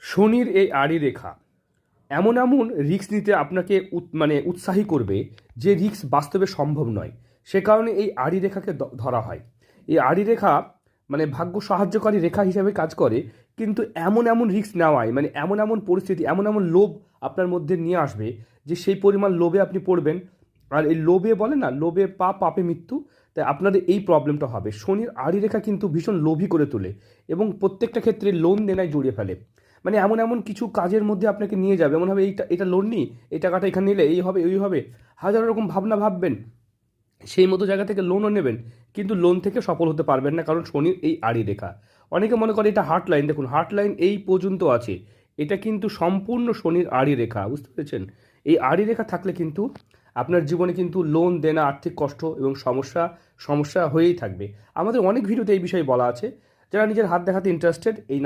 শনির এই আড়ি রেখা এমন এমন রিস্ক নিতে আপনাকে উৎসাহী করবে যে রিস্ক বাস্তবে সম্ভব নয়। সে কারণে এই আড়ি রেখাকে ধরা হয়। এই আড়ি রেখা ভাগ্য সাহায্যকারী রেখা হিসেবে কাজ করে, কিন্তু এমন এমন রিস্ক নেওয়ায় এমন এমন পরিস্থিতি, এমন এমন লোভ আপনার মধ্যে নিয়ে আসবে যে সেই পরিমাণ লোভে আপনি পড়বেন। আর এই লোভে বলে না, লোভে পাপ, পাপে মৃত্যু। তাই আপনাদের এই প্রবলেমটা হবে। শনির আড়ি রেখা কিন্তু ভীষণ লোভী করে তোলে এবং প্রত্যেকটা ক্ষেত্রে লোন দেনায় জড়িয়ে ফেলে। এমন এমন কিছু কাজের মধ্যে আপনাকে নিয়ে যাবে, এমন হবে এইটা এটা লোন নিই, এই টাকাটা এখানে নিলে এই হবে ওই হবে, হাজার রকম ভাবনা ভাববেন, সেই মতো জায়গা থেকে লোনও নেবেন, কিন্তু লোন থেকে সফল হতে পারবেন না, কারণ শনির এই আড়ি রেখা। অনেকে মনে করে এটা হার্ট লাইন, দেখুন হার্ট লাইন এই পর্যন্ত আছে, এটা কিন্তু সম্পূর্ণ শনির আড়ি রেখা, বুঝতে পেরেছেন? এই আড়ি রেখা থাকলে কিন্তু আপনার জীবনে কিন্তু লোন দেনা, আর্থিক কষ্ট এবং সমস্যা সমস্যা হয়েই থাকবে। আমাদের অনেক ভিডিওতে এই বিষয়ে বলা আছে। যারা নিজের হাত দেখাতে ইন্টারেস্টেড, এই